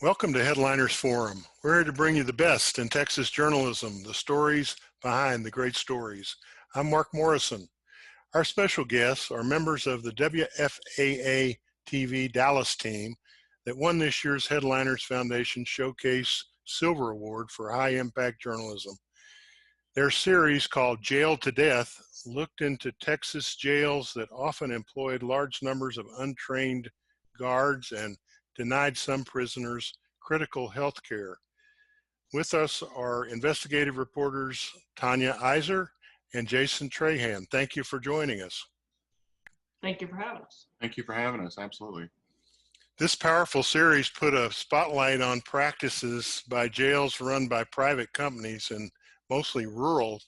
Welcome to Headliners Forum. We're here to bring you the best in Texas journalism, the stories behind the great stories. I'm Mark Morrison. Our special guests are members of the WFAA-TV Dallas team that won this year's Headliners Foundation Showcase Silver Award for High Impact Journalism. Their series, called Jailed to Death, looked into Texas jails that often employed large numbers of untrained guards and denied some prisoners critical health care. With us are investigative reporters Tanya Eiserer and Jason Trahan. Thank you for joining us. Thank you for having us. Thank you for having us, absolutely. This powerful series put a spotlight on practices by jails run by private companies in mostly rural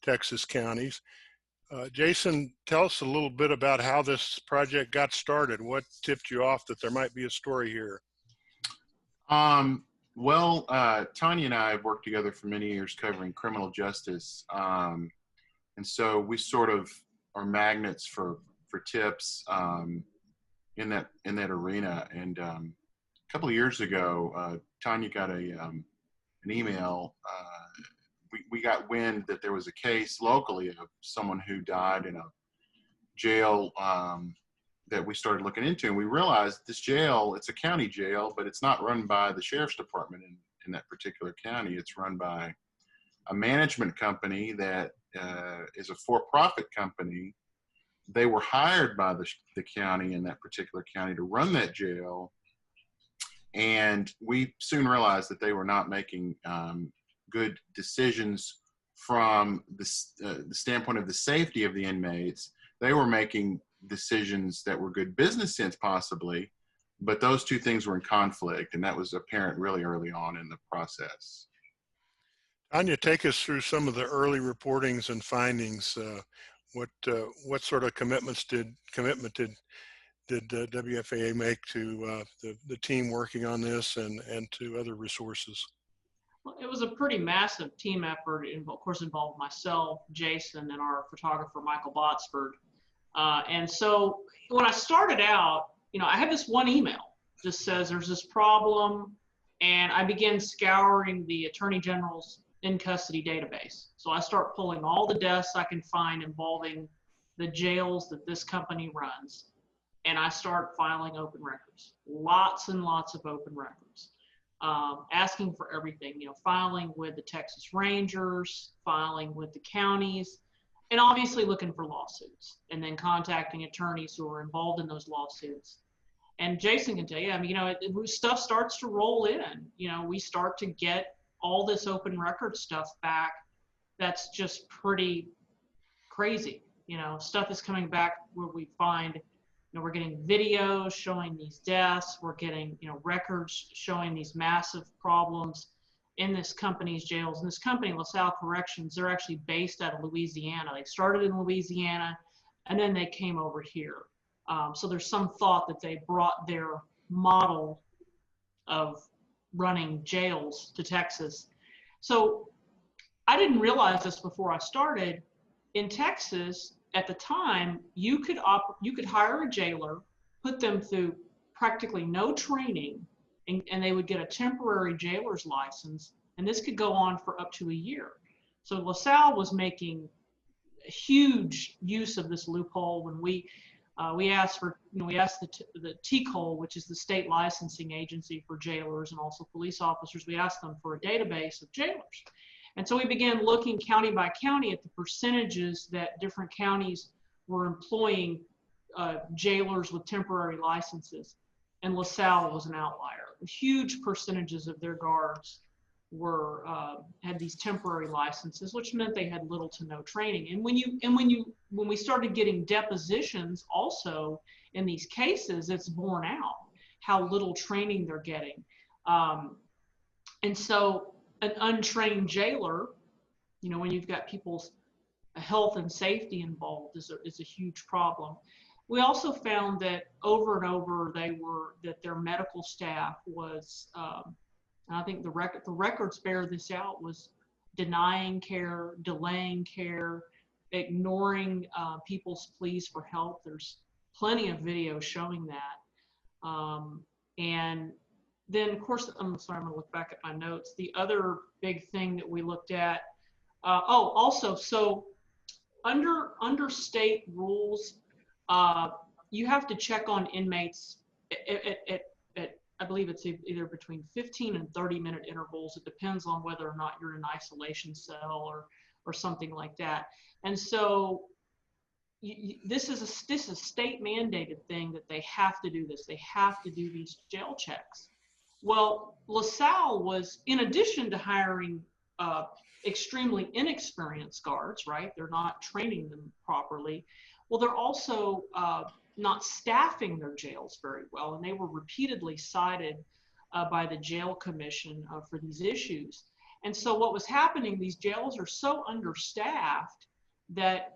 Texas counties. Jason, tell us a little bit about how this project got started. What tipped you off that there might be a story here? Tanya and I have worked together for many years covering criminal justice. And so we sort of are magnets for tips in that arena. And a couple of years ago, Tanya got an email. We got wind that there was a case locally of someone who died in a jail that we started looking into. And we realized this jail, it's a county jail, but it's not run by the sheriff's department in that particular county. It's run by a management company that is a for-profit company. They were hired by the county in that particular county to run that jail. And we soon realized that they were not making good decisions from the standpoint of the safety of the inmates. They were making decisions that were good business sense possibly, but those two things were in conflict, and that was apparent really early on in the process. Tanya, take us through some of the early reportings and findings. What sort of commitment did WFAA make to the team working on this and to other resources? Well, it was a pretty massive team effort. It, of course, involved myself, Jason, and our photographer, Michael Botsford. And so when I started out, I had this one email that says there's this problem, and I began scouring the Attorney General's in custody database. So I start pulling all the deaths I can find involving the jails that this company runs, and I start filing open records, lots and lots of open records. Asking for everything, filing with the Texas Rangers, filing with the counties, and obviously looking for lawsuits, and then contacting attorneys who are involved in those lawsuits. And Jason can tell you, stuff starts to roll in. We start to get all this open record stuff back. That's just pretty crazy. Stuff is coming back where we find we're getting videos showing these deaths. We're getting, records showing these massive problems in this company's jails. And this company, LaSalle Corrections, they're actually based out of Louisiana. They started in Louisiana, and then they came over here. So there's some thought that they brought their model of running jails to Texas. So I didn't realize this before I started. In Texas, at the time, you could hire a jailer, put them through practically no training, and they would get a temporary jailer's license, and this could go on for up to a year. So LaSalle was making a huge use of this loophole when we asked for, we asked the TCOL, which is the state licensing agency for jailers and also police officers, we asked them for a database of jailers. And so we began looking county by county at the percentages that different counties were employing jailers with temporary licenses. And LaSalle was an outlier. Huge percentages of their guards had these temporary licenses, which meant they had little to no training. And when we started getting depositions also in these cases, it's borne out how little training they're getting. And so an untrained jailer, when you've got people's health and safety involved, is a huge problem. We also found that over and over that their medical staff was, and I think the records bear this out, was denying care, delaying care, ignoring people's pleas for help. There's plenty of video showing that. And then of course, I'm sorry, I'm gonna look back at my notes. The other big thing that we looked at, also, so under state rules, you have to check on inmates at I believe it's either between 15 and 30-minute intervals. It depends on whether or not you're in an isolation cell or something like that. And so this is a state mandated thing that they have to do this. They have to do these jail checks. Well, LaSalle was, in addition to hiring extremely inexperienced guards, right? They're not training them properly. Well, they're also not staffing their jails very well, and they were repeatedly cited by the jail commission for these issues. And so what was happening, these jails are so understaffed that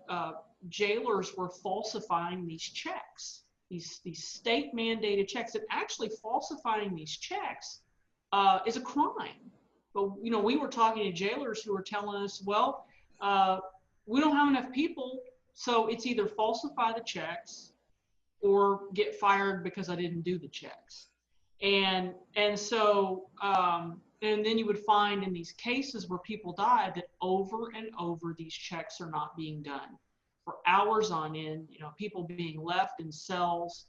jailers were falsifying these checks, these state mandated checks, and actually falsifying these checks is a crime. But, you know, we were talking to jailers who were telling us, well, we don't have enough people, so it's either falsify the checks or get fired because I didn't do the checks. And so, and then you would find in these cases where people died that over and over these checks are not being done for hours on end, you know, people being left in cells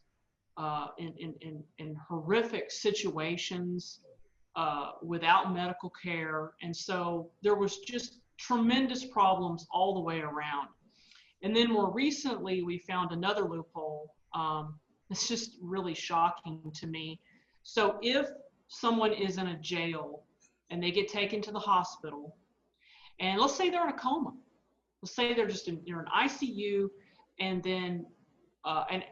in horrific situations without medical care. And so there was just tremendous problems all the way around. And then more recently, we found another loophole. It's just really shocking to me. So if someone is in a jail and they get taken to the hospital, and let's say they're in a coma, let's say they're just they're in ICU, and then and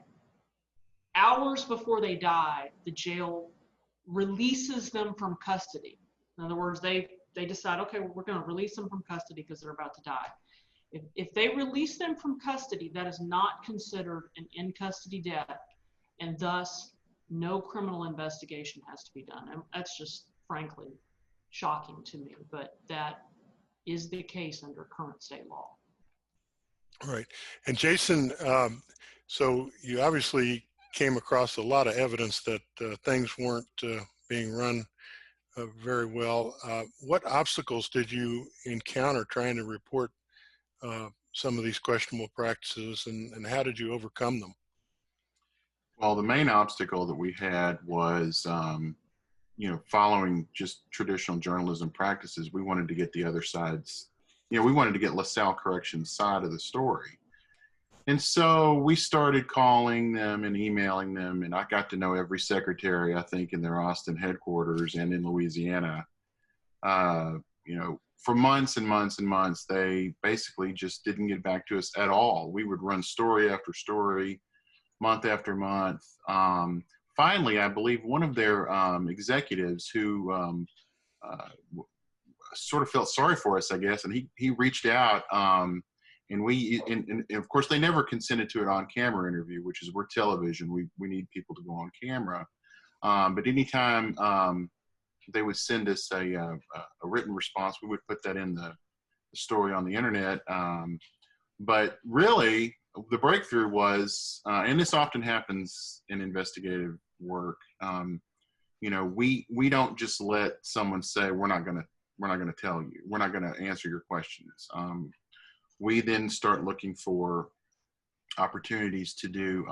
hours before they die, the jail releases them from custody. In other words, they decide, okay, well, we're going to release them from custody because they're about to die. If they release them from custody, that is not considered an in-custody death, and thus no criminal investigation has to be done. And that's just, frankly, shocking to me, but that is the case under current state law. All right. And Jason, so you obviously came across a lot of evidence that things weren't being run very well. What obstacles did you encounter trying to report some of these questionable practices, and how did you overcome them? Well, the main obstacle that we had was, you know, following just traditional journalism practices. We wanted to get the other sides, you know, we wanted to get LaSalle Corrections' side of the story. And so we started calling them and emailing them, and I got to know every secretary, I think, in their Austin headquarters and in Louisiana. You know, for months and months and months, they basically just didn't get back to us at all. We would run story after story, month after month. Finally, I believe one of their executives who sort of felt sorry for us, I guess, and he reached out, and of course they never consented to an on-camera interview, which is, we're television, we need people to go on camera. But anytime they would send us a written response, we would put that in the story on the internet. But really, the breakthrough was, and this often happens in investigative work, you know, we don't just let someone say, we're not going to tell you, we're not going to answer your questions. We then start looking for opportunities to do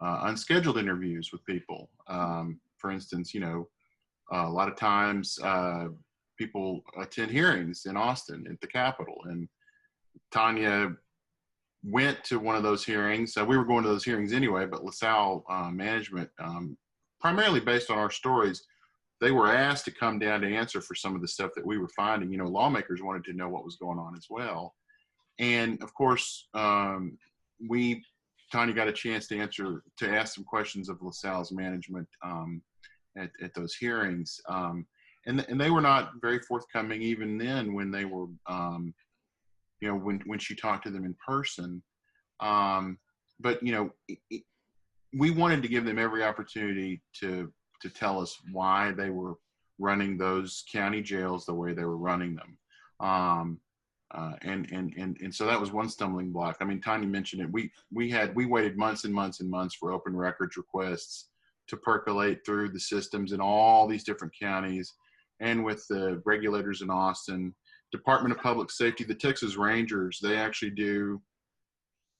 unscheduled interviews with people. For instance, you know, a lot of times people attend hearings in Austin at the Capitol, and Tanya went to one of those hearings. We were going to those hearings anyway, but LaSalle management, primarily based on our stories, they were asked to come down to answer for some of the stuff that we were finding. You know, lawmakers wanted to know what was going on as well. And of course, Tanya got a chance to ask some questions of LaSalle's management at those hearings. And they were not very forthcoming even then when they were, you know, when she talked to them in person. But, you know, we wanted to give them every opportunity to tell us why they were running those county jails the way they were running them. And so that was one stumbling block. I mean, Tanya mentioned it. We waited months and months and months for open records requests to percolate through the systems in all these different counties, and with the regulators in Austin, Department of Public Safety, the Texas Rangers, they actually do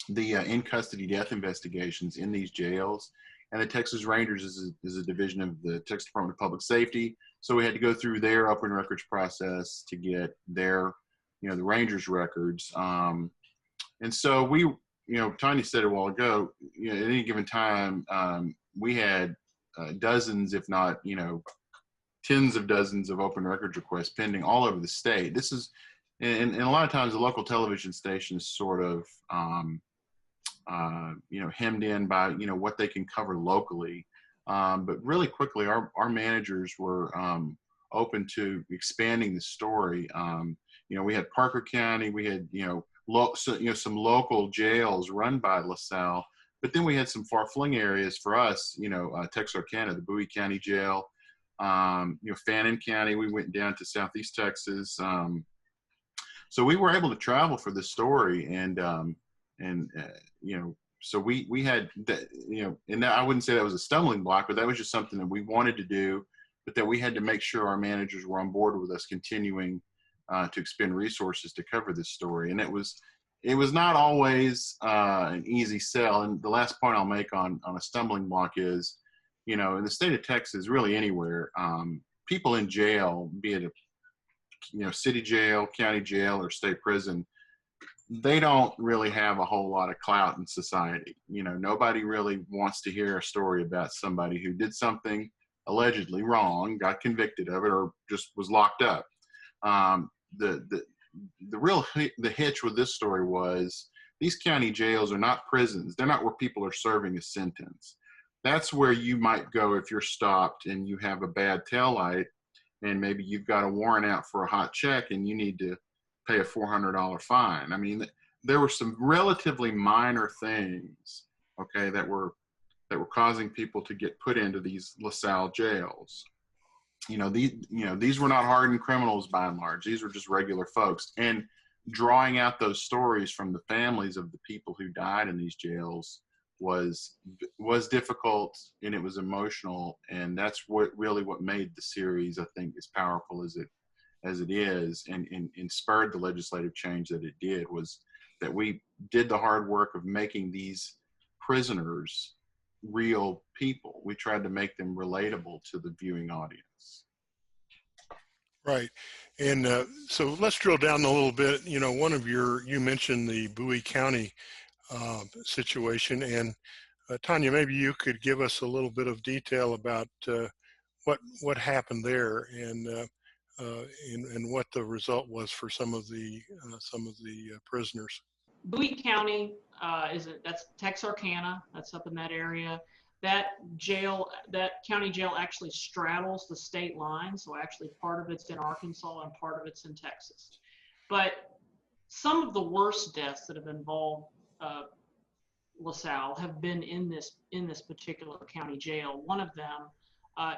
the in-custody death investigations in these jails. And the Texas Rangers is a division of the Texas Department of Public Safety. So we had to go through their open records process to get their, the Rangers records. And so we, Tanya said a while ago, at any given time, we had dozens, if not, tens of dozens of open records requests pending all over the state. This is, and a lot of times the local television station is sort of, hemmed in by, what they can cover locally. But really quickly, our managers were open to expanding the story. We had Parker County, we had, some local jails run by LaSalle, but then we had some far-flung areas for us, Texarkana, the Bowie County Jail, Fannin County, we went down to Southeast Texas. So we were able to travel for this story, so we had that, and I wouldn't say that was a stumbling block, but that was just something that we wanted to do, but that we had to make sure our managers were on board with us continuing to expend resources to cover this story. And it was not always an easy sell. And the last point I'll make on a stumbling block is, in the state of Texas, really anywhere, people in jail, be it a city jail, county jail, or state prison, they don't really have a whole lot of clout in society. Nobody really wants to hear a story about somebody who did something allegedly wrong, got convicted of it, or just was locked up. The hitch with this story was these county jails are not prisons. They're not where people are serving a sentence. That's where you might go if you're stopped and you have a bad taillight, and maybe you've got a warrant out for a hot check and you need to pay a $400 fine. I mean, there were some relatively minor things, okay, that were causing people to get put into these LaSalle jails. These were not hardened criminals by and large. These were just regular folks. And drawing out those stories from the families of the people who died in these jails was difficult, and it was emotional. And that's what made the series, I think, as powerful as it is, and spurred the legislative change that it did, was that we did the hard work of making these prisoners real people. We tried to make them relatable to the viewing audience. Right. And so let's drill down a little bit. You mentioned the Bowie County situation, and Tanya, maybe you could give us a little bit of detail about what happened there, and what the result was for some of the prisoners. Bowie County that's Texarkana. That's up in that area. That county jail actually straddles the state line. So actually part of it's in Arkansas and part of it's in Texas. But some of the worst deaths that have involved LaSalle have been in this particular county jail. One of them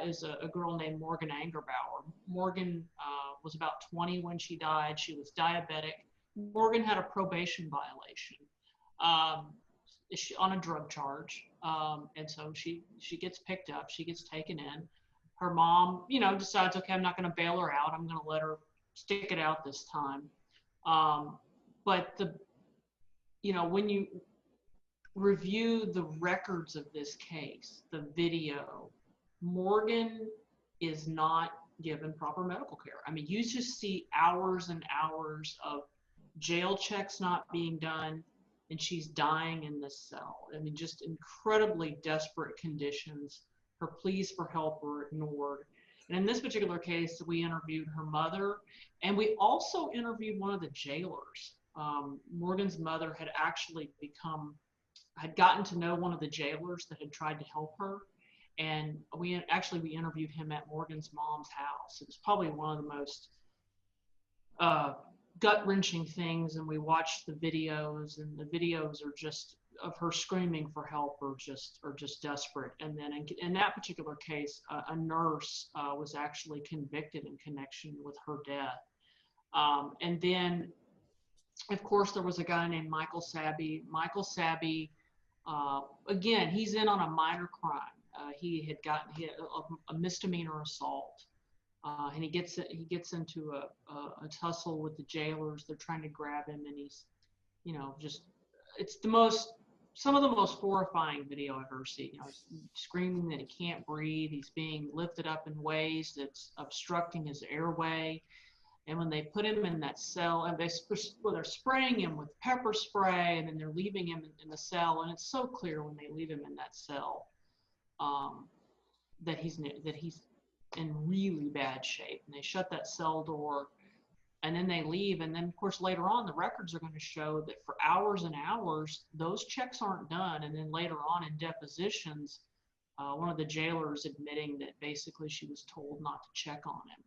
is a girl named Morgan Angerbauer. Morgan was about 20 when she died. She was diabetic. Morgan had a probation violation on a drug charge. And so she gets picked up, she gets taken in. Her mom, decides, okay, I'm not going to bail her out. I'm going to let her stick it out this time. But when you review the records of this case, the video, Morgan is not given proper medical care. I mean, you just see hours and hours of jail checks not being done, and she's dying in this cell. I mean, just incredibly desperate conditions. Her pleas for help were ignored. And in this particular case, we interviewed her mother, and we also interviewed one of the jailers. Morgan's mother had actually gotten to know one of the jailers that had tried to help her. And we interviewed him at Morgan's mom's house. It was probably one of the most gut-wrenching things, and we watched the videos, and the videos are just of her screaming for help or just desperate. And then in that particular case, a nurse was actually convicted in connection with her death. And then, of course, there was a guy named Michael Sabby. Michael Sabby, again, he's in on a minor crime. he had gotten a misdemeanor assault, and he gets into a tussle with the jailers. They're trying to grab him, and he's, just, it's some of the most horrifying video I've ever seen. He's screaming that he can't breathe. He's being lifted up in ways that's obstructing his airway. And when they put him in that cell, and they're spraying him with pepper spray, and then they're leaving him in the cell, and it's so clear when they leave him in that cell that he's in really bad shape. And they shut that cell door, and then they leave. And then, of course, later on, the records are going to show that for hours and hours, those checks aren't done. And then later on in depositions, one of the jailers admitting that basically she was told not to check on him.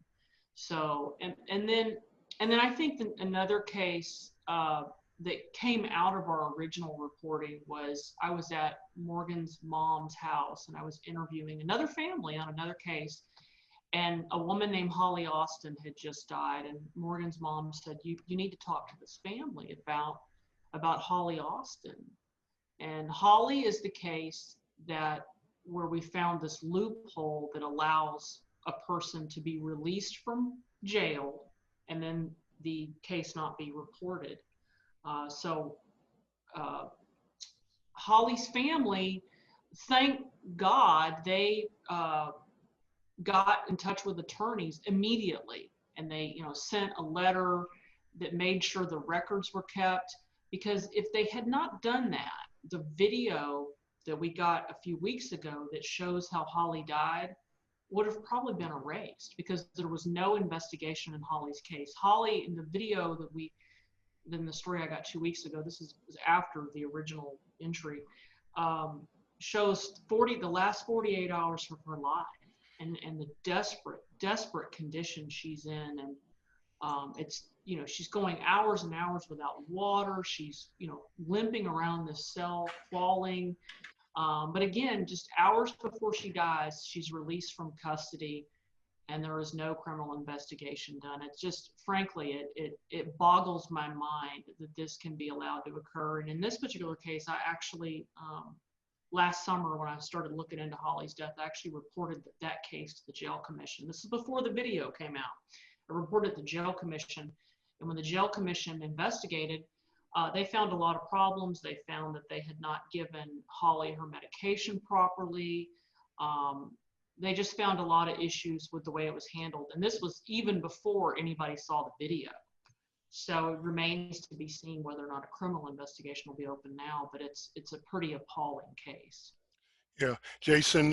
So, and then I think another case that came out of our original reporting was I was at Morgan's mom's house, and I was interviewing another family on another case, and a woman named Holly Austin had just died, and Morgan's mom said, you need to talk to this family about Holly Austin. And Holly is the case where we found this loophole that allows a person to be released from jail and then the case not be reported. So Holly's family, thank God, they got in touch with attorneys immediately, and they sent a letter that made sure the records were kept, because if they had not done that, the video that we got a few weeks ago that shows how Holly died would have probably been erased, because there was no investigation in Holly's case. Holly, in the video then the story I got 2 weeks ago, this is after the original entry, shows the last 48 hours of her life, and the desperate condition she's in. And it's, she's going hours and hours without water. She's, limping around this cell, falling. But again, just hours before she dies, she's released from custody, and there is no criminal investigation done. It's just, frankly, it boggles my mind that this can be allowed to occur. And in this particular case, I actually, last summer when I started looking into Holly's death, I actually reported that case to the jail commission. This is before the video came out. I reported it to the jail commission, and when the jail commission investigated, they found a lot of problems. They found that they had not given Holly her medication properly. They just found a lot of issues with the way it was handled. And this was even before anybody saw the video. So it remains to be seen whether or not a criminal investigation will be open now, but it's a pretty appalling case. Yeah, Jason,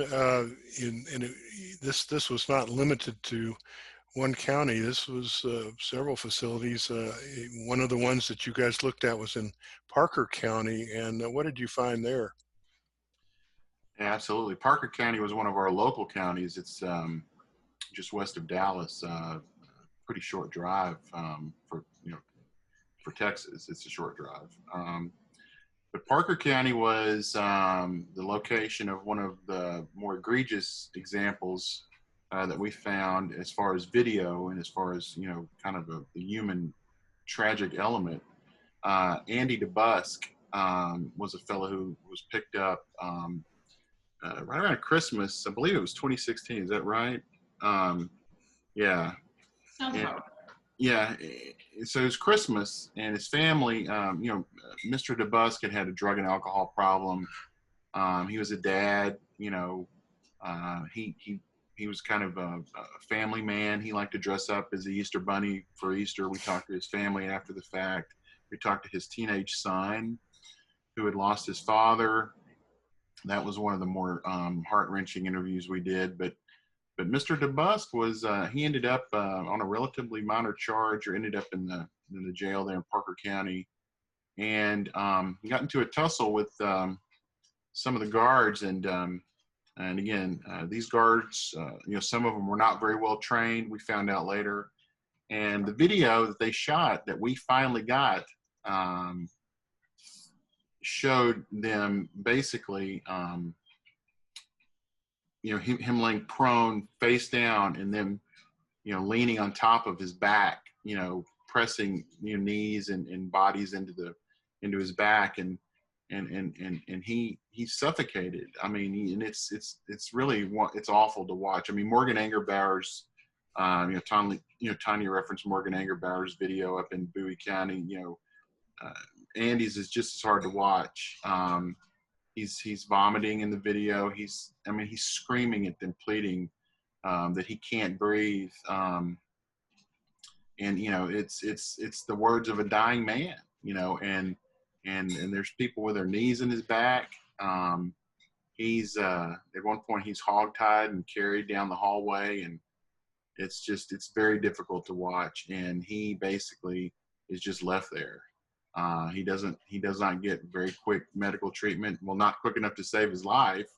this was not limited to one county. This was several facilities. One of the ones that you guys looked at was in Parker County, and what did you find there? Yeah, absolutely. Parker County was one of our local counties. It's just west of Dallas. Pretty short drive for Texas. It's a short drive. But Parker County was the location of one of the more egregious examples that we found as far as video and as far as, kind of the human tragic element. Andy DeBusk was a fellow who was picked up right around Christmas. I believe it was 2016. Is that right? Yeah. Sounds about right. Yeah. So it was Christmas, and his family, Mr. DeBusk had a drug and alcohol problem. He was a dad, he was kind of a family man. He liked to dress up as the Easter bunny for Easter. We talked to his family after the fact. We talked to his teenage son who had lost his father. That was one of the more heart-wrenching interviews we did. But Mr. DeBusk was, he ended up on a relatively minor charge, or ended up in the jail there in Parker County. And he got into a tussle with some of the guards. And again, these guards, some of them were not very well trained. We found out later. And the video that they shot that we finally got showed them basically, him laying prone, face down, and then, leaning on top of his back, pressing knees and bodies into his back. And and he suffocated. I mean, and it's really, it's awful to watch. I mean, Morgan Angerbauer's, Tanya referenced Morgan Angerbauer's video up in Bowie County. Andy's is just as hard to watch. He's vomiting in the video. He's screaming at them, pleading that he can't breathe. And it's the words of a dying man. And there's people with their knees in his back. He's at one point he's hogtied and carried down the hallway, and it's very difficult to watch. And he basically is just left there. He does not get very quick medical treatment. Well, not quick enough to save his life.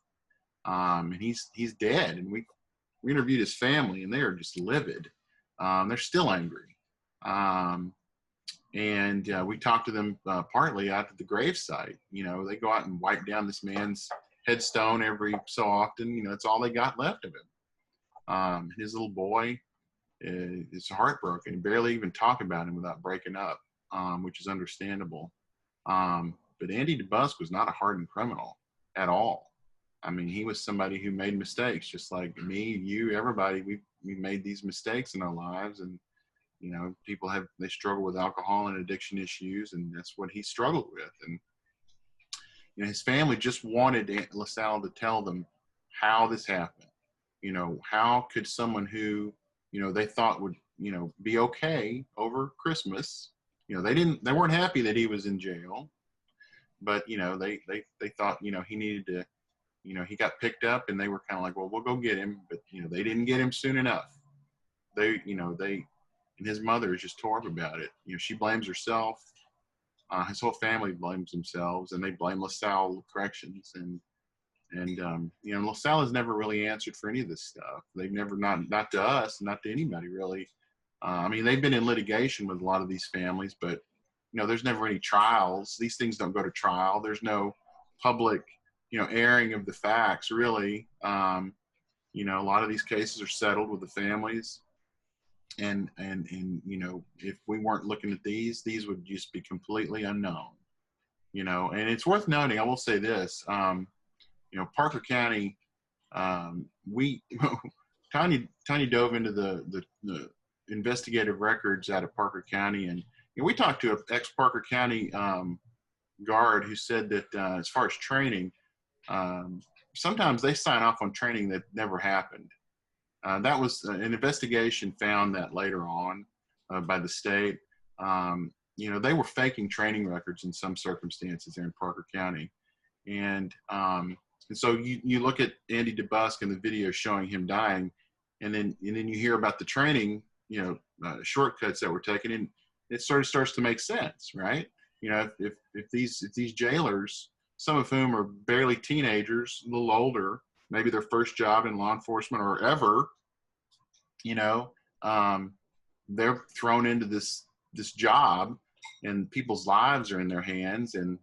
And he's dead. And we interviewed his family, and they are just livid. They're still angry. And we talked to them partly out at the gravesite. They go out and wipe down this man's headstone every so often. It's all they got left of him. His little boy is heartbroken. Barely even talk about him without breaking up, which is understandable. But Andy DeBusk was not a hardened criminal at all. I mean, he was somebody who made mistakes, just like me, you, everybody. We made these mistakes in our lives, and people they struggle with alcohol and addiction issues, and that's what he struggled with. And his family just wanted LaSalle to tell them how this happened. How could someone who they thought would be okay over Christmas, they weren't happy that he was in jail, but they thought he needed to, he got picked up, and they were kind of like, well, we'll go get him, but they didn't get him soon enough. And his mother is just tore up about it. She blames herself. His whole family blames themselves, and they blame LaSalle Corrections. And LaSalle has never really answered for any of this stuff. They've never, not to us, not to anybody really. They've been in litigation with a lot of these families, but there's never any trials. These things don't go to trial. There's no public, airing of the facts really. A lot of these cases are settled with the families. And if we weren't looking at these would just be completely unknown, and it's worth noting, I will say this, Parker County, Tanya dove into the investigative records out of Parker County, and we talked to an ex-Parker County guard who said that as far as training, sometimes they sign off on training that never happened. That was an investigation found that later on by the state. They were faking training records in some circumstances there in Parker County. And so you look at Andy DeBusk and the video showing him dying, and then you hear about the training, shortcuts that were taken, and it sort of starts to make sense, right? If these jailers, some of whom are barely teenagers, a little older, maybe their first job in law enforcement or ever, they're thrown into this job, and people's lives are in their hands, and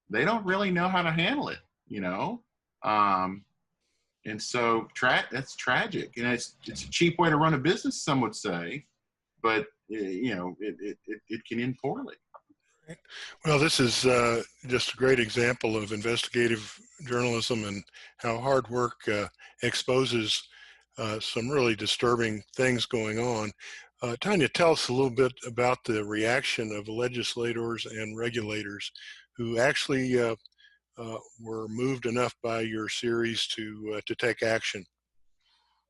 they don't really know how to handle it, and so that's tragic, and it's a cheap way to run a business, some would say, but it can end poorly. Well, this is just a great example of investigative journalism and how hard work exposes some really disturbing things going on. Tanya, tell us a little bit about the reaction of legislators and regulators who actually were moved enough by your series to take action.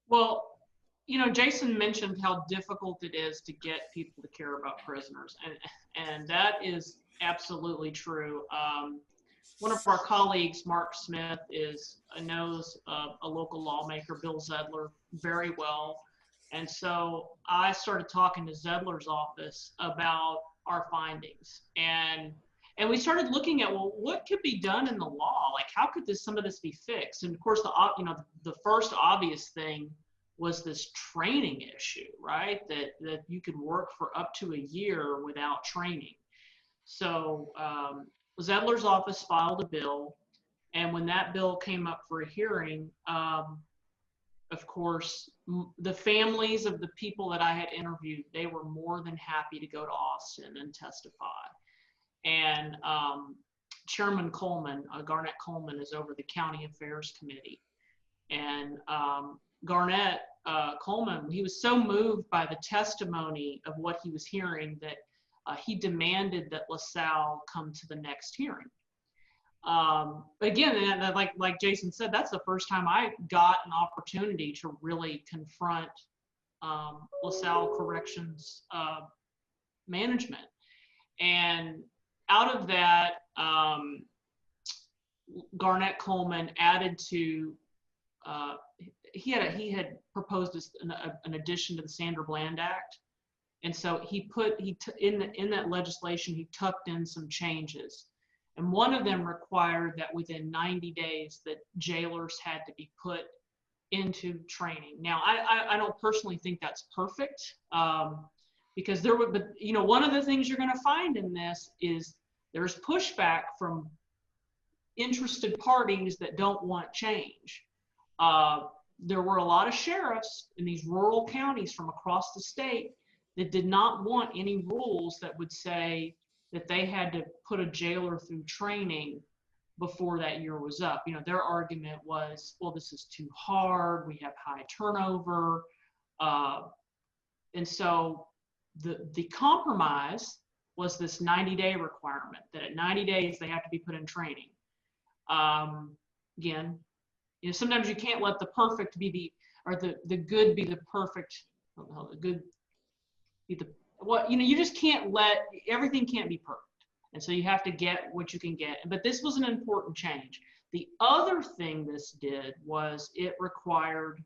Well, Jason mentioned how difficult it is to get people to care about prisoners, and that is absolutely true. One of our colleagues, Mark Smith, knows a local lawmaker, Bill Zedler, very well, and so I started talking to Zedler's office about our findings, and we started looking at, well, what could be done in the law? Like, how could some of this be fixed? And of course, the first obvious thing was this training issue, right? That you could work for up to a year without training. So Zedler's office filed a bill, and when that bill came up for a hearing, of course, the families of the people that I had interviewed, they were more than happy to go to Austin and testify. And Chairman Coleman, Garnett Coleman, is over the County Affairs Committee. And Garnett Coleman, he was so moved by the testimony of what he was hearing that he demanded that LaSalle come to the next hearing. Again, like Jason said, that's the first time I got an opportunity to really confront LaSalle Corrections management. And out of that, Garnett Coleman added to, he had proposed an addition to the Sandra Bland Act. And so in that legislation, he tucked in some changes. And one of them required that within 90 days that jailers had to be put into training. Now, I don't personally think that's perfect, because one of the things you're going to find in this is there's pushback from interested parties that don't want change. There were a lot of sheriffs in these rural counties from across the state that did not want any rules that would say that they had to put a jailer through training before that year was up. Their argument was, well, this is too hard, we have high turnover. And so the compromise was this 90-day requirement, that at 90 days they have to be put in training. Again, sometimes you can't let the perfect be the good be the perfect, the good be the, you just can't everything can't be perfect. And so you have to get what you can get. But this was an important change. The other thing this did was it required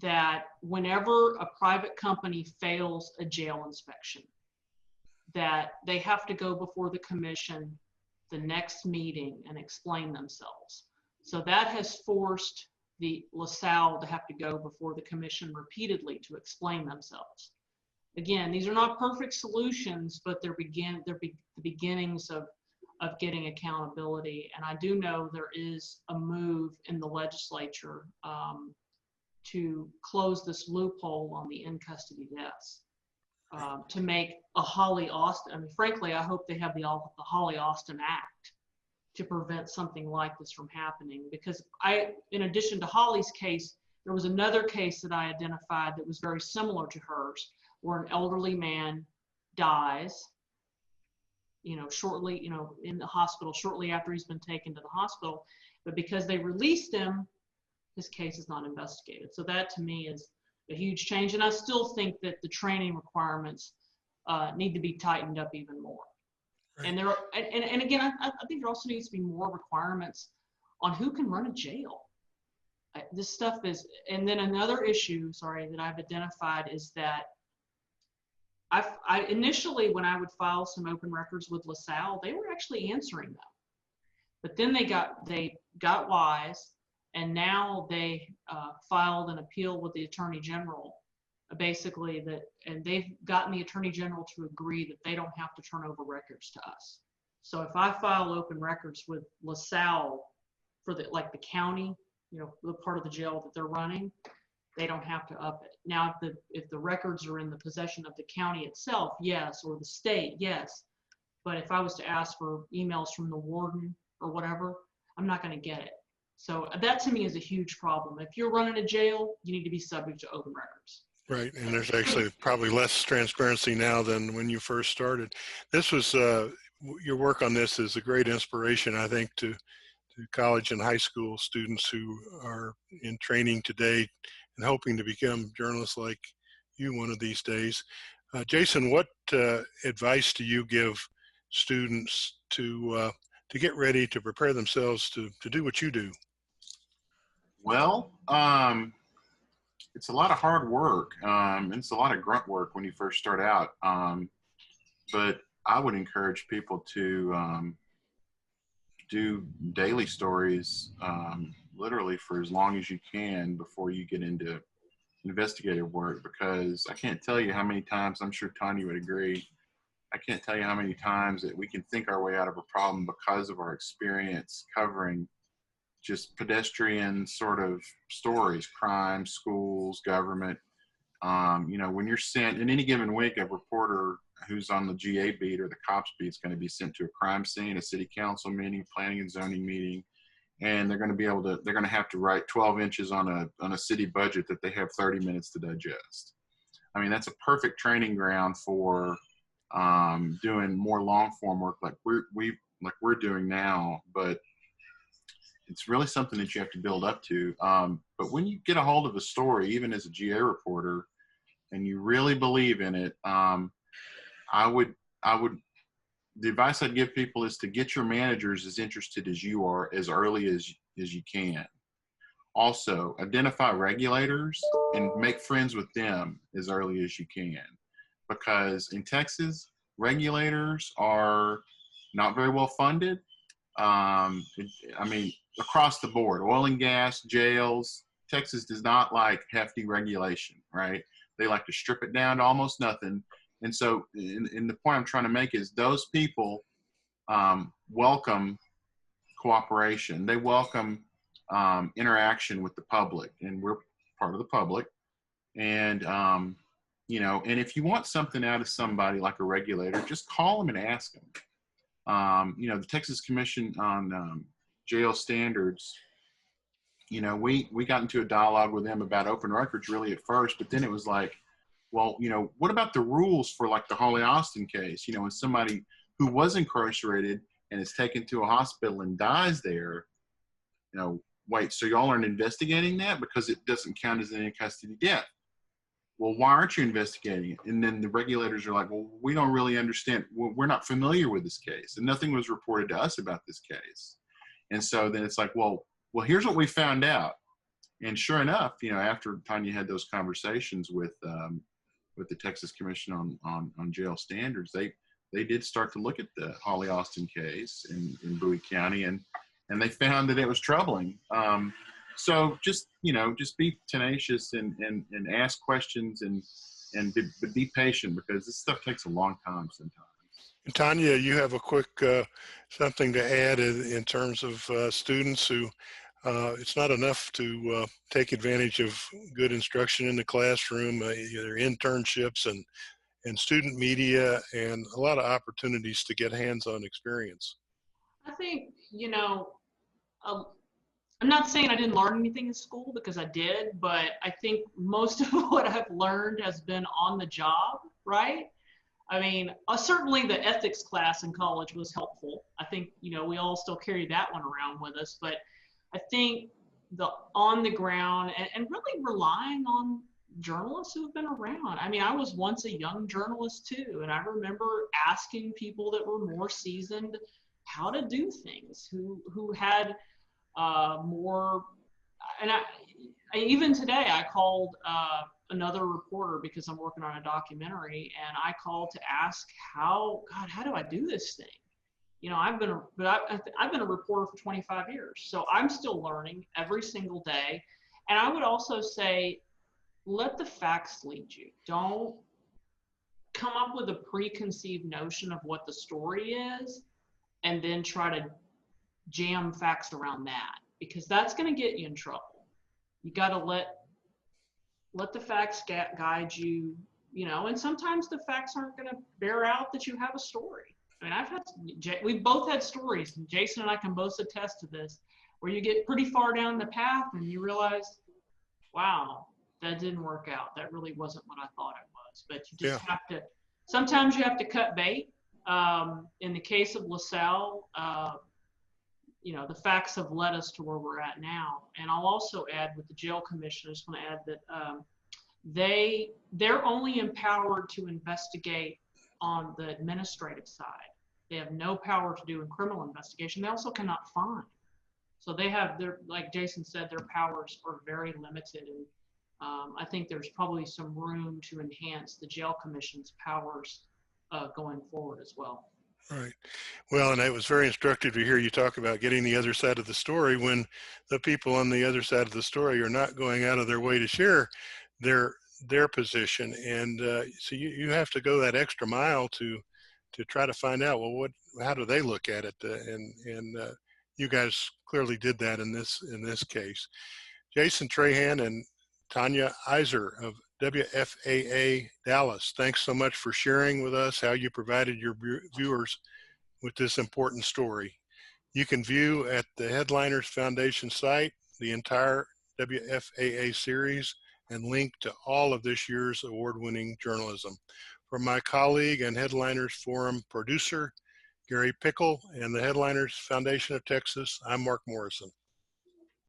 that whenever a private company fails a jail inspection, that they have to go before the commission the next meeting and explain themselves. So that has forced the LaSalle to have to go before the commission repeatedly to explain themselves. Again, these are not perfect solutions, but they're the beginnings of getting accountability. And I do know there is a move in the legislature to close this loophole on the in-custody deaths, to make a Holly Austin. I mean, frankly, I hope they have the Holly Austin Act to prevent something like this from happening. Because in addition to Holly's case, there was another case that I identified that was very similar to hers, where an elderly man dies, shortly, in the hospital, shortly after he's been taken to the hospital. But because they released him, his case is not investigated. So that to me is a huge change. And I still think that the training requirements need to be tightened up even more. Right. And and again, I think there also needs to be more requirements on who can run a jail. This stuff is, and then another issue, that I've identified is that I initially, when I would file some open records with LaSalle, they were actually answering them. But then they got wise, and now they filed an appeal with the Attorney General, basically and they've gotten the Attorney General to agree that they don't have to turn over records to us. So if I file open records with LaSalle for the county, the part of the jail that they're running, they don't have to up it. Now, if the records are in the possession of the county itself, yes, or the state, yes. But if I was to ask for emails from the warden or whatever, I'm not going to get it. So that to me is a huge problem. If you're running a jail, you need to be subject to open records. Right, and there's actually probably less transparency now than when you first started. This was, your work on this is a great inspiration, I think, to college and high school students who are in training today and hoping to become journalists like you one of these days. Jason, what advice do you give students to get ready to prepare themselves to do what you do? Well, it's a lot of hard work. It's a lot of grunt work when you first start out. But I would encourage people to do daily stories, literally for as long as you can before you get into investigative work, because I can't tell you how many times, I'm sure Tanya would agree, I can't tell you how many times that we can think our way out of a problem because of our experience covering just pedestrian sort of stories, crime, schools, government. You know, when you're sent in any given week, a reporter who's on the GA beat or the cops beat is going to be sent to a crime scene, a city council meeting, planning and zoning meeting, and they're going to have to write 12 inches on a city budget that they have 30 minutes to digest. I mean, that's a perfect training ground for doing more long form work like we're doing now, but it's really something that you have to build up to. But when you get a hold of a story, even as a GA reporter, and you really believe in it, I would, the advice I'd give people is to get your managers as interested as you are as early as you can. Also, identify regulators and make friends with them as early as you can. Because in Texas, regulators are not very well funded. I mean, across the board, oil and gas, jails, Texas does not like hefty regulation, right? They like to strip it down to almost nothing. And so, in the point I'm trying to make is those people welcome cooperation. They welcome interaction with the public, and we're part of the public. And, you know, and if you want something out of somebody like a regulator, just call them and ask them. You know, the Texas Commission on Jail Standards, you know, we got into a dialogue with them about open records really at first, but then it was like, well, you know, what about the rules for like the Holly Austin case? You know, when somebody who was incarcerated and is taken to a hospital and dies there, you know, wait, so y'all aren't investigating that because it doesn't count as an in-custody death? Well, why aren't you investigating it? And then the regulators are like, well, we don't really understand. We're not familiar with this case, and nothing was reported to us about this case. And so then it's like, well, here's what we found out. And sure enough, you know, after Tanya had those conversations with the Texas Commission on Jail Standards, they did start to look at the Holly Austin case in Bowie County, and they found that it was troubling. So just, you know, just be tenacious and ask questions and be patient, because this stuff takes a long time sometimes. Tanya, you have a quick something to add in terms of students who it's not enough to take advantage of good instruction in the classroom, either internships and student media, and a lot of opportunities to get hands-on experience. I think, you know, I'm not saying I didn't learn anything in school, because I did, but I think most of what I've learned has been on the job, right? I mean, certainly the ethics class in college was helpful. I think, you know, we all still carry that one around with us, but I think the on the ground and really relying on journalists who have been around. I mean, I was once a young journalist too, and I remember asking people that were more seasoned how to do things, who had more, and I even today I called another reporter because I'm working on a documentary, and I called to ask how do I do this thing? You know, I've been a reporter for 25 years, so I'm still learning every single day. And I would also say, let the facts lead you. Don't come up with a preconceived notion of what the story is and then try to jam facts around that, because that's going to get you in trouble. You got to let the facts guide you, you know, and sometimes the facts aren't going to bear out that you have a story. I mean, we've both had stories, and Jason and I can both attest to this, where you get pretty far down the path and you realize, wow, that didn't work out. That really wasn't what I thought it was. But you just have to, sometimes you have to cut bait. In the case of LaSalle, you know, the facts have led us to where we're at now. And I'll also add, with the jail commission, I just want to add that they're only empowered to investigate on the administrative side. They have no power to do in criminal investigation. They also cannot fine. So they have like Jason said, their powers are very limited. And I think there's probably some room to enhance the jail commission's powers going forward as well. Right. Well, and it was very instructive to hear you talk about getting the other side of the story when the people on the other side of the story are not going out of their way to share their position. And so you have to go that extra mile to try to find out, well, how do they look at it? And you guys clearly did that in this case. Jason Trahan and Tanya Eiserer of WFAA Dallas. Thanks so much for sharing with us how you provided your viewers with this important story. You can view at the Headliners Foundation site the entire WFAA series and link to all of this year's award-winning journalism. From my colleague and Headliners Forum producer, Gary Pickle, and the Headliners Foundation of Texas, I'm Mark Morrison.